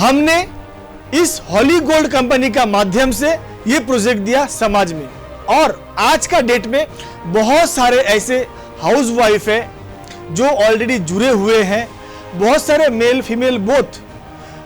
हमने इस हॉली gold company का माध्यम से ये प्रोजेक्ट दिया समाज में। और आज का डेट में बहुत सारे ऐसे हाउसवाइफ है जो ऑलरेडी जुड़े हुए हैं, बहुत सारे मेल फीमेल बोथ,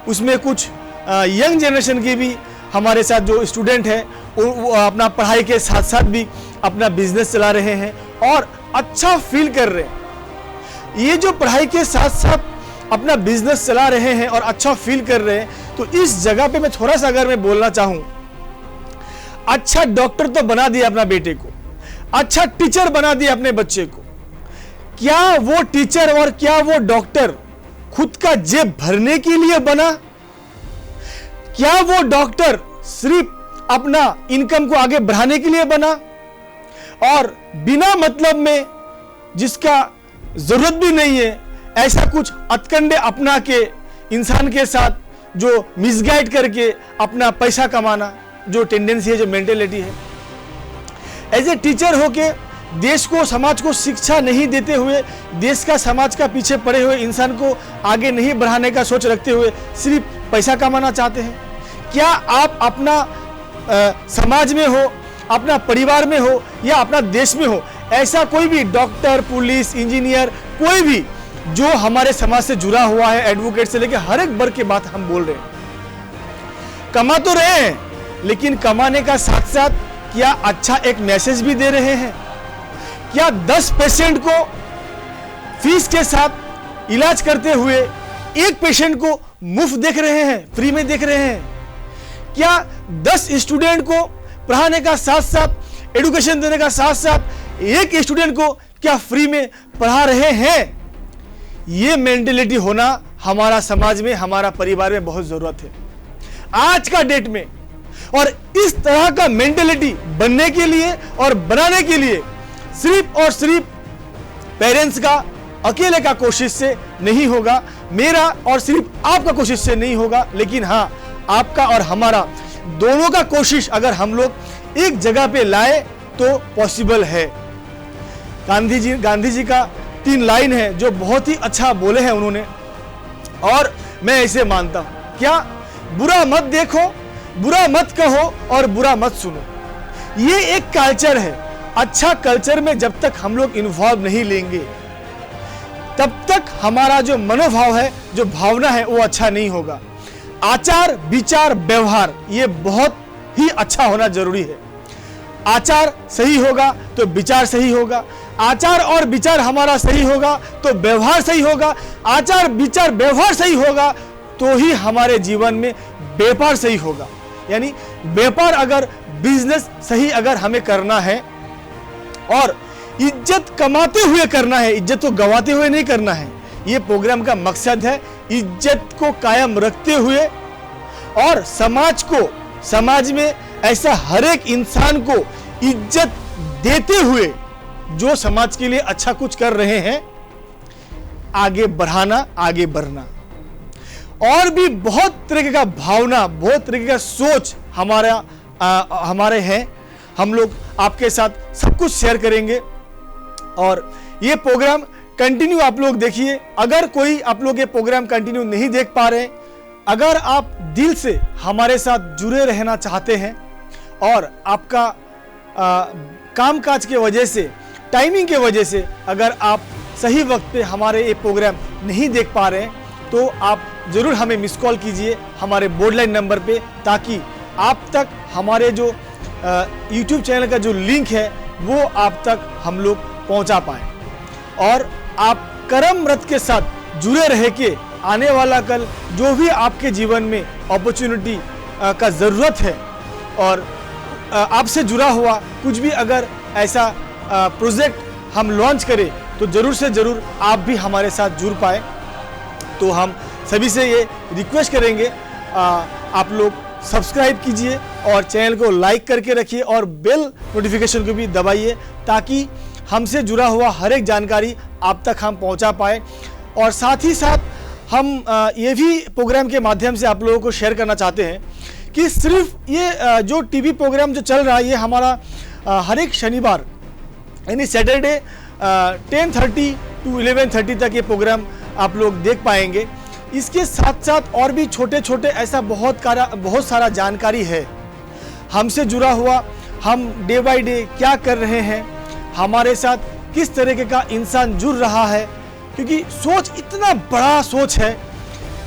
उसमें कुछ यंग जनरेशन के भी हमारे साथ जो स्टूडेंट है वो अपना पढ़ाई के साथ साथ भी अपना बिजनेस चला रहे हैं और अच्छा फील कर रहे हैं। ये जो पढ़ाई के साथ साथ अपना बिजनेस चला रहे हैं और अच्छा फील कर रहे हैं, तो इस जगह पे मैं थोड़ा सा अगर मैं बोलना चाहूं, अच्छा डॉक्टर तो बना दिया अपना बेटे को, अच्छा टीचर बना दिया अपने बच्चे को, क्या वो टीचर और क्या वो डॉक्टर खुद का जेब भरने के लिए बना? क्या वो डॉक्टर सिर्फ अपना इनकम को आगे बढ़ाने के लिए बना और बिना मतलब में, जिसका जरूरत भी नहीं है, ऐसा कुछ अतकंडे अपना के इंसान के साथ जो मिसगाइड करके अपना पैसा कमाना, जो टेंडेंसी है, जो मेंटेलिटी है। एज ए टीचर होके देश को, समाज को शिक्षा नहीं देते हुए, देश का, समाज का पीछे पड़े हुए इंसान को आगे नहीं बढ़ाने का सोच रखते हुए सिर्फ पैसा कमाना चाहते हैं? क्या आप अपना समाज में हो, अपना परिवार में हो या अपना देश में हो, ऐसा कोई भी डॉक्टर, पुलिस, इंजीनियर, कोई भी जो हमारे समाज से जुड़ा हुआ है, एडवोकेट से लेकर हर एक वर्ग की बात हम बोल रहे हैं। कमा तो रहे हैं, लेकिन कमाने का साथ साथ क्या अच्छा एक मैसेज भी दे रहे हैं? क्या 10 पेशेंट को फीस के साथ इलाज करते हुए एक पेशेंट को मुफ्त देख रहे हैं, फ्री में देख रहे हैं? क्या 10 स्टूडेंट को पढ़ाने का साथ साथ, एजुकेशन देने का साथ साथ एक स्टूडेंट को क्या फ्री में पढ़ा रहे हैं? ये मेंटेलिटी होना हमारा समाज में, हमारा परिवार में बहुत जरूरत है आज का डेट में। और इस तरह का मेंटेलिटी बनने के लिए और बनाने के लिए सिर्फ और सिर्फ पेरेंट्स का अकेले का कोशिश से नहीं होगा, मेरा और सिर्फ आपका कोशिश से नहीं होगा, लेकिन हाँ, आपका और हमारा दोनों का कोशिश अगर हम लोग एक जगह पे लाए तो पॉसिबल है। गांधी जी का 3 लाइन है जो बहुत ही अच्छा बोले हैं उन्होंने, और मैं ऐसे मानता हूं, क्या बुरा मत देखो, बुरा मत कहो और बुरा मत सुनो। ये एक कल्चर है। अच्छा कल्चर में जब तक हम लोग इन्वॉल्व नहीं लेंगे, तब तक हमारा जो मनोभाव है, जो भावना है, वो अच्छा नहीं होगा। आचार, विचार, व्यवहार ये बहुत ही अच्छा होना जरूरी है। आचार सही होगा तो विचार सही होगा, आचार और विचार हमारा सही होगा तो व्यवहार सही होगा, आचार, विचार, व्यवहार सही होगा तो ही हमारे जीवन में व्यापार सही होगा। यानी व्यापार, अगर बिजनेस सही अगर हमें करना है और इज्जत कमाते हुए करना है, इज्जत को गंवाते हुए नहीं करना है। ये प्रोग्राम का मकसद है इज्जत को कायम रखते हुए और समाज में ऐसा हर एक इंसान को इज्जत देते हुए जो समाज के लिए अच्छा कुछ कर रहे हैं, आगे बढ़ाना, आगे बढ़ना। और भी बहुत तरीके का भावना, बहुत तरीके का सोच हमारे हैं। हम लोग आपके साथ सब कुछ शेयर करेंगे और ये प्रोग्राम कंटिन्यू आप लोग देखिए। अगर कोई आप लोग ये प्रोग्राम कंटिन्यू नहीं देख पा रहे, अगर आप दिल से हमारे साथ जुड़े रहना चाहते हैं और आपका काम काज के वजह से, टाइमिंग के वजह से अगर आप सही वक्त पे हमारे ये प्रोग्राम नहीं देख पा रहे हैं, तो आप ज़रूर हमें मिस कॉल कीजिए हमारे बोर्डलाइन नंबर पे, ताकि आप तक हमारे जो यूट्यूब चैनल का जो लिंक है वो आप तक हम लोग पहुंचा पाएँ और आप कर्म रत के साथ जुड़े रह के आने वाला कल जो भी आपके जीवन में अपॉर्चुनिटी का ज़रूरत है और आपसे जुड़ा हुआ कुछ भी अगर ऐसा प्रोजेक्ट हम लॉन्च करें, तो ज़रूर से ज़रूर आप भी हमारे साथ जुड़ पाए। तो हम सभी से ये रिक्वेस्ट करेंगे, आप लोग सब्सक्राइब कीजिए और चैनल को लाइक करके रखिए और बेल नोटिफिकेशन को भी दबाइए, ताकि हमसे जुड़ा हुआ हर एक जानकारी आप तक हम पहुंचा पाए। और साथ ही साथ हम ये भी प्रोग्राम के माध्यम से आप लोगों को शेयर करना चाहते हैं कि सिर्फ ये जो टीवी प्रोग्राम जो चल रहा है, ये हमारा हर एक शनिवार यानी सैटरडे 10:30 to 11:30 तक ये प्रोग्राम आप लोग देख पाएंगे। इसके साथ साथ और भी छोटे छोटे ऐसा बहुत सारा जानकारी है हमसे जुड़ा हुआ। हम डे बाय डे क्या कर रहे हैं, हमारे साथ किस तरीके का इंसान जुड़ रहा है, क्योंकि सोच इतना बड़ा सोच है,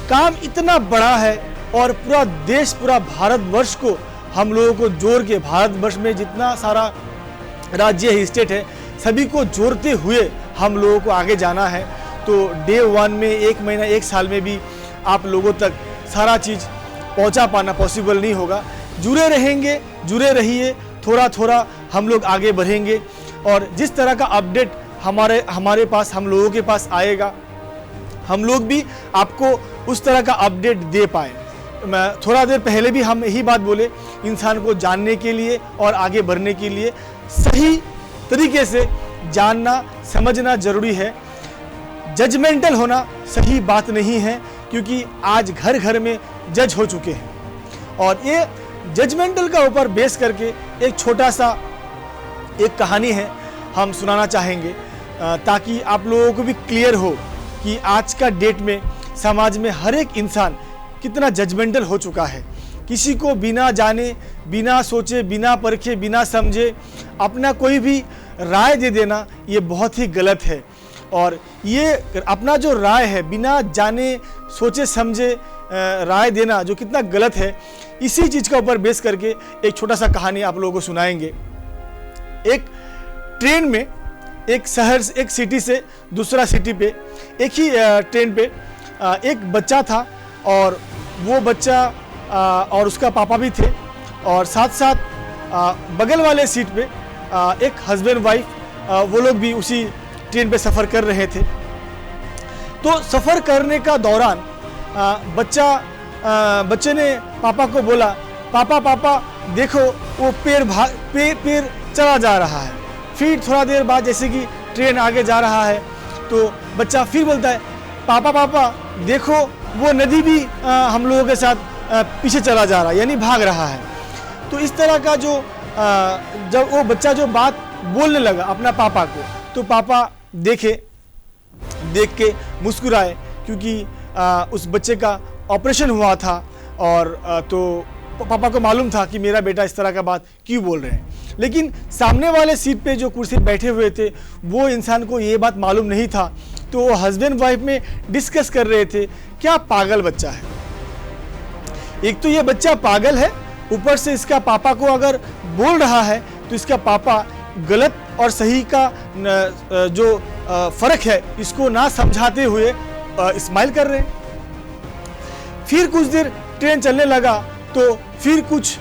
काम इतना बड़ा है, और पूरा देश, पूरा भारतवर्ष को हम लोगों को जोड़ के, भारतवर्ष में जितना सारा राज्य है, स्टेट है, सभी को जोड़ते हुए हम लोगों को आगे जाना है। तो डे 1 में, 1 महीना, 1 साल में भी आप लोगों तक सारा चीज़ पहुंचा पाना पॉसिबल नहीं होगा। जुड़े रहेंगे, जुड़े रहिए, थोड़ा थोड़ा हम लोग आगे बढ़ेंगे, और जिस तरह का अपडेट हमारे पास, हम लोगों के पास आएगा, हम लोग भी आपको उस तरह का अपडेट दे पाए। मैं थोड़ा देर पहले भी हम यही बात बोले, इंसान को जानने के लिए और आगे बढ़ने के लिए सही तरीके से जानना समझना जरूरी है। जजमेंटल होना सही बात नहीं है, क्योंकि आज घर घर में जज हो चुके हैं, और ये जजमेंटल का ऊपर बेस करके एक छोटा सा एक कहानी है हम सुनाना चाहेंगे, ताकि आप लोगों को भी क्लियर हो कि आज का डेट में समाज में हर एक इंसान कितना जजमेंटल हो चुका है। किसी को बिना जाने, बिना सोचे, बिना परखे, बिना समझे अपना कोई भी राय दे देना, ये बहुत ही गलत है। और ये अपना जो राय है, बिना जाने सोचे समझे राय देना, जो कितना गलत है, इसी चीज़ का ऊपर बेस करके एक छोटा सा कहानी आप लोगों को सुनाएंगे। एक ट्रेन में, एक शहर, एक सिटी से दूसरा सिटी पे, एक ही ट्रेन पे एक बच्चा था, और वो बच्चा और उसका पापा भी थे, और साथ साथ बगल वाले सीट पे एक हस्बैंड वाइफ, वो लोग भी उसी ट्रेन पे सफ़र कर रहे थे। तो सफ़र करने का दौरान बच्चे ने पापा को बोला, पापा देखो वो पेड़ चला जा रहा है। फिर थोड़ा देर बाद जैसे कि ट्रेन आगे जा रहा है, तो बच्चा फिर बोलता है, पापा देखो वो नदी भी हम लोगों के साथ पीछे चला जा रहा है, यानी भाग रहा है। तो इस तरह का जो जब वो बच्चा जो बात बोलने लगा अपना पापा को, तो पापा देख के मुस्कुराए, क्योंकि उस बच्चे का ऑपरेशन हुआ था, और तो पापा को मालूम था कि मेरा बेटा इस तरह का बात क्यों बोल रहे हैं। लेकिन सामने वाले सीट पे जो कुर्सी बैठे हुए थे, वो इंसान को ये बात मालूम नहीं था। तो वो हस्बैंड वाइफ में डिस्कस कर रहे थे, क्या पागल बच्चा है, एक तो ये बच्चा पागल है, ऊपर से इसका पापा को अगर बोल रहा है तो इसका पापा गलत और सही का जो फर्क है, इसको ना समझाते हुए स्माइल कर रहे हैं। फिर कुछ देर ट्रेन चलने लगा, तो फिर कुछ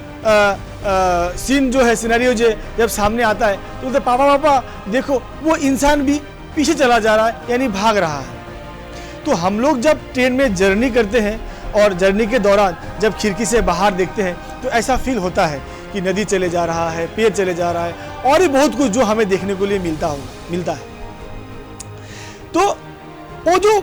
सीन जो है, सिनेरियो जो जब सामने आता है, तो बोलते पापा देखो वो इंसान भी पीछे चला जा रहा है, यानी भाग रहा है। तो हम लोग जब ट्रेन में जर्नी करते हैं, और जर्नी के दौरान जब खिड़की से बाहर देखते हैं, तो ऐसा फील होता है कि नदी चले जा रहा है, पेड़ चले जा रहा है, और भी बहुत कुछ जो हमें देखने को लिए मिलता है। तो वो जो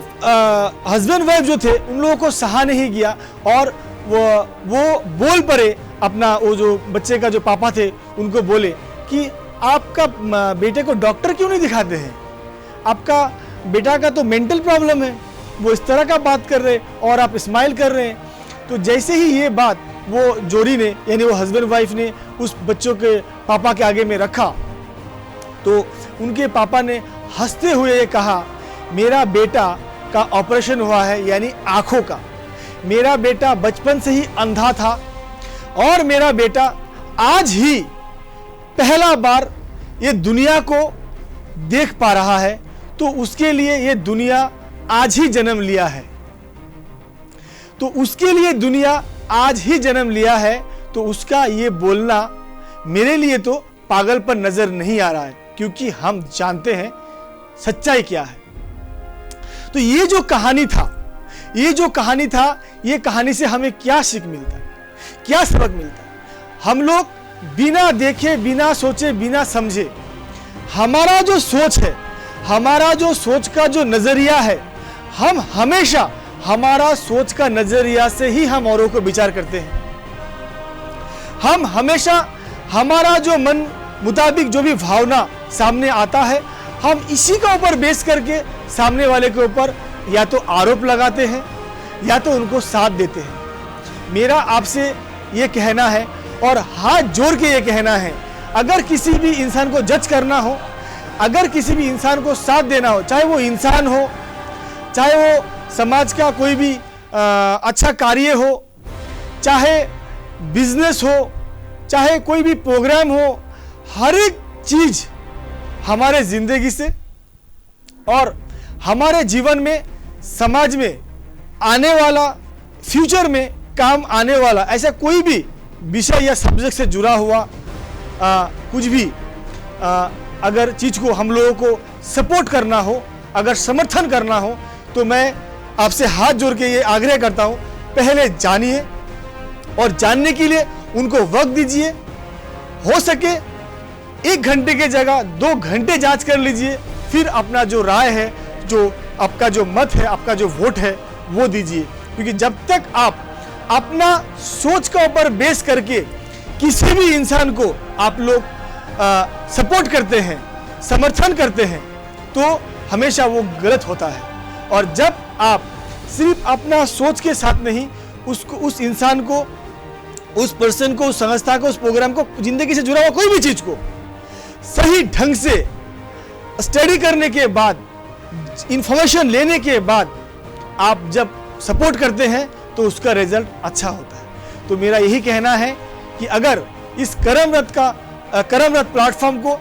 हस्बैंड वाइफ जो थे, उन लोगों को सहा नहीं गया, और वो बोल पड़े, अपना वो जो बच्चे का जो पापा थे उनको बोले कि आपका बेटे को डॉक्टर क्यों नहीं दिखाते हैं, आपका बेटा का तो मेंटल प्रॉब्लम है, वो इस तरह का बात कर रहे और आप स्माइल कर रहे हैं। तो जैसे ही ये बात वो जोड़ी ने, यानी वो हस्बैंड वाइफ ने उस बच्चों के पापा के आगे में रखा, तो उनके पापा ने हंसते हुए ये कहा, मेरा बेटा का ऑपरेशन हुआ है, यानी आंखों का, मेरा बेटा बचपन से ही अंधा था, और मेरा बेटा आज ही पहला बार ये दुनिया को देख पा रहा है, तो उसके लिए ये दुनिया आज ही जन्म लिया है, तो उसके लिए दुनिया आज ही जन्म लिया है, तो उसका ये बोलना मेरे लिए तो पागलपन नजर नहीं आ रहा है, क्योंकि हम जानते हैं सच्चाई क्या है। तो ये जो कहानी था, ये कहानी से हमें क्या सीख मिलता है, क्या सबक मिलता है? हम लोग बिना देखे, बिना सोचे, बिना समझे, हमारा जो सोच है, हमारा जो सोच का जो नजरिया है, हम हमेशा हमारा सोच का नजरिया से ही हम औरों को विचार करते हैं। हम हमेशा हमारा जो मन मुताबिक जो भी भावना सामने आता है, हम इसी का ऊपर बेस करके सामने वाले के ऊपर या तो आरोप लगाते हैं, या तो उनको साथ देते हैं। मेरा आपसे ये कहना है और हाथ जोड़ के ये कहना है, अगर किसी भी इंसान को जज करना हो, अगर किसी भी इंसान को साथ देना हो, चाहे वो इंसान हो, चाहे वो समाज का कोई भी अच्छा कार्य हो, चाहे बिजनेस हो, चाहे कोई भी प्रोग्राम हो, हर एक चीज हमारे जिंदगी से और हमारे जीवन में, समाज में आने वाला, फ्यूचर में काम आने वाला ऐसा कोई भी विषय या सब्जेक्ट से जुड़ा हुआ कुछ भी अगर चीज को हम लोगों को सपोर्ट करना हो, अगर समर्थन करना हो, तो मैं आपसे हाथ जोड़ के ये आग्रह करता हूं, पहले जानिए और जानने के लिए उनको वक्त दीजिए। हो सके 1 घंटे की जगह 2 घंटे जांच कर लीजिए, फिर अपना जो राय है, जो आपका जो मत है, आपका जो वोट है वो दीजिए। क्योंकि जब तक आप अपना सोच का ऊपर बेस करके किसी भी इंसान को आप लोग सपोर्ट करते हैं, समर्थन करते हैं, तो हमेशा वो गलत होता है। और जब आप सिर्फ अपना सोच के साथ नहीं, उसको, उस इंसान को, उस पर्सन को, उस संस्था को, उस प्रोग्राम को, जिंदगी से जुड़ा हुआ कोई भी चीज को सही ढंग से स्टडी करने के बाद, इंफॉर्मेशन लेने के बाद आप जब सपोर्ट करते हैं तो उसका रिजल्ट अच्छा होता है। तो मेरा यही कहना है कि अगर इस कर्मरत प्लेटफॉर्म को,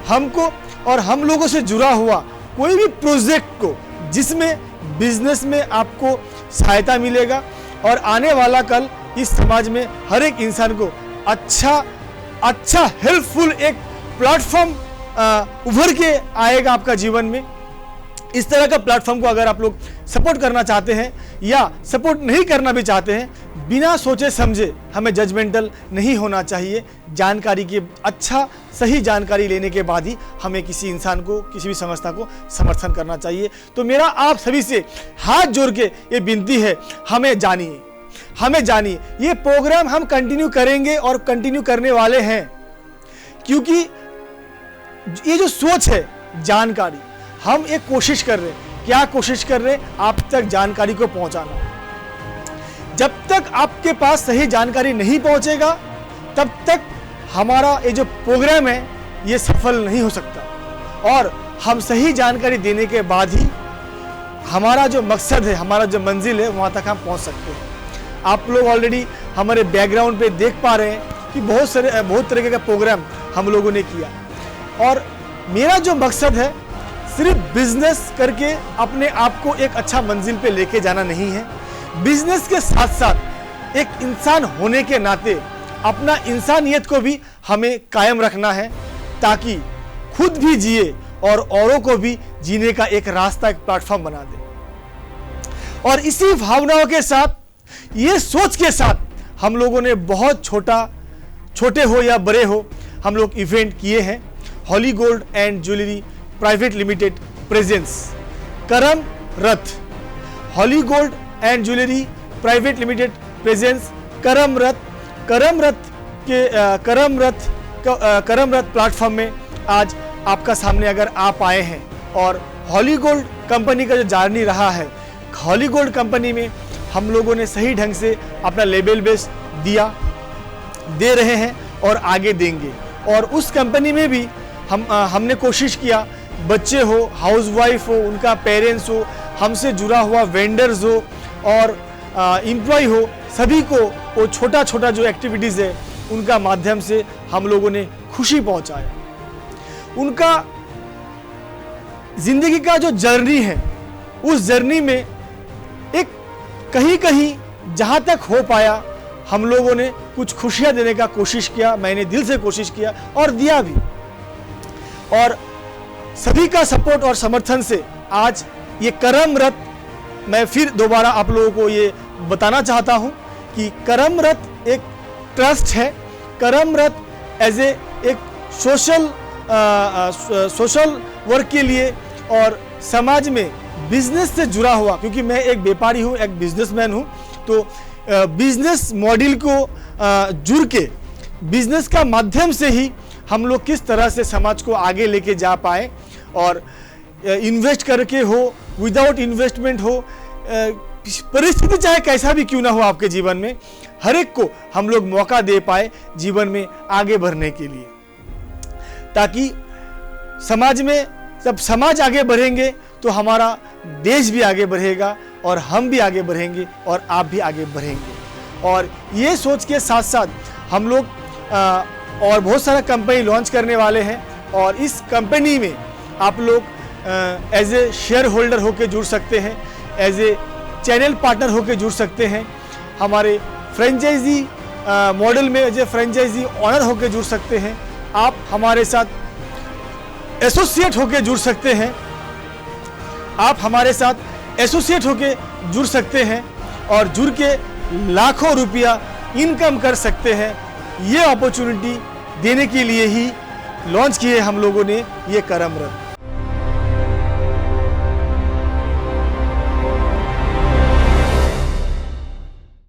हमको और हम लोगों से जुड़ा हुआ कोई भी प्रोजेक्ट को, जिसमें बिजनेस में आपको सहायता मिलेगा और आने वाला कल इस समाज में हर एक इंसान को अच्छा हेल्पफुल एक प्लेटफॉर्म उभर के आएगा आपका जीवन में। इस तरह का प्लेटफॉर्म को अगर आप लोग सपोर्ट करना चाहते हैं या सपोर्ट नहीं करना भी चाहते हैं, बिना सोचे समझे हमें जजमेंटल नहीं होना चाहिए। जानकारी की सही जानकारी लेने के बाद ही हमें किसी इंसान को, किसी भी संस्था को समर्थन करना चाहिए। तो मेरा आप सभी से हाथ जोड़ के ये विनती है, हमें जानिए। ये प्रोग्राम हम कंटिन्यू करेंगे और कंटिन्यू करने वाले हैं, क्योंकि ये जो सोच है जानकारी, हम एक कोशिश कर रहे हैं। क्या कोशिश कर रहे हैं? आप तक जानकारी को पहुंचाना। जब तक आपके पास सही जानकारी नहीं पहुंचेगा, तब तक हमारा ये जो प्रोग्राम है ये सफल नहीं हो सकता। और हम सही जानकारी देने के बाद ही हमारा जो मकसद है, हमारा जो मंजिल है, वहां तक हम पहुंच सकते हैं। आप लोग ऑलरेडी हमारे बैकग्राउंड पे देख पा रहे हैं कि बहुत तरह का प्रोग्राम हम लोगों ने किया। और मेरा जो मकसद है, सिर्फ बिजनेस करके अपने आप को एक अच्छा मंजिल पे लेके जाना नहीं है। बिजनेस के साथ साथ एक इंसान होने के नाते अपना इंसानियत को भी हमें कायम रखना है, ताकि खुद भी जिए और औरों को भी जीने का एक रास्ता, एक प्लेटफॉर्म बना दे। और इसी भावनाओं के साथ, ये सोच के साथ हम लोगों ने बहुत छोटे हो या बड़े हो, हम लोग इवेंट किए हैं। Holy Gold and Jewellery Private Limited presents Karam Rath, Holy Gold and Jewellery Private Limited presents Karam Rath platform में आज आपका सामने अगर आप आए हैं। और हॉली गोल्ड कंपनी का जो जर्नी रहा है, हॉली गोल्ड कंपनी में हम लोगों ने सही ढंग से अपना लेबल बेस दे रहे हैं और आगे देंगे। और उस कंपनी में भी हमने कोशिश किया, बच्चे हो, हाउसवाइफ हो, उनका पेरेंट्स हो, हमसे जुड़ा हुआ वेंडर्स हो और एम्प्लॉय हो, सभी को वो छोटा जो एक्टिविटीज़ है उनका माध्यम से हम लोगों ने खुशी पहुंचाया। उनका जिंदगी का जो जर्नी है, उस जर्नी में एक कहीं जहां तक हो पाया, हम लोगों ने कुछ खुशियां देने का कोशिश किया। मैंने दिल से कोशिश किया और दिया भी। और सभी का सपोर्ट और समर्थन से आज ये करम रथ, मैं फिर दोबारा आप लोगों को ये बताना चाहता हूं कि करम रथ एक ट्रस्ट है। करम रथ एज एक सोशल वर्क के लिए और समाज में बिजनेस से जुड़ा हुआ, क्योंकि मैं एक व्यापारी हूं, एक बिजनेसमैन हूं, तो बिजनेस मॉडल को जुड़ के बिजनेस का माध्यम से ही हम लोग किस तरह से समाज को आगे लेके जा पाए, और इन्वेस्ट करके हो, विदाउट इन्वेस्टमेंट हो, परिस्थिति चाहे कैसा भी क्यों ना हो आपके जीवन में, हर एक को हम लोग मौका दे पाए जीवन में आगे बढ़ने के लिए, ताकि समाज में, जब समाज आगे बढ़ेंगे तो हमारा देश भी आगे बढ़ेगा और हम भी आगे बढ़ेंगे और आप भी आगे बढ़ेंगे। और ये सोच के साथ साथ हम लोग और बहुत सारा कंपनी लॉन्च करने वाले हैं, और इस कंपनी में आप लोग एज ए शेयर होल्डर होकर जुड़ सकते हैं, एज ए चैनल पार्टनर होकर जुड़ सकते हैं, हमारे फ्रेंचाइजी मॉडल में एज ए फ्रेंचाइजी ऑनर होकर जुड़ सकते हैं, आप हमारे साथ एसोसिएट होकर जुड़ सकते हैं, आप हमारे साथ एसोसिएट होकर जुड़ सकते हैं और जुड़ के लाखों रुपया इनकम कर सकते हैं। ये अपॉर्चुनिटी देने के लिए ही लॉन्च किए हम लोगों ने ये करम रथ।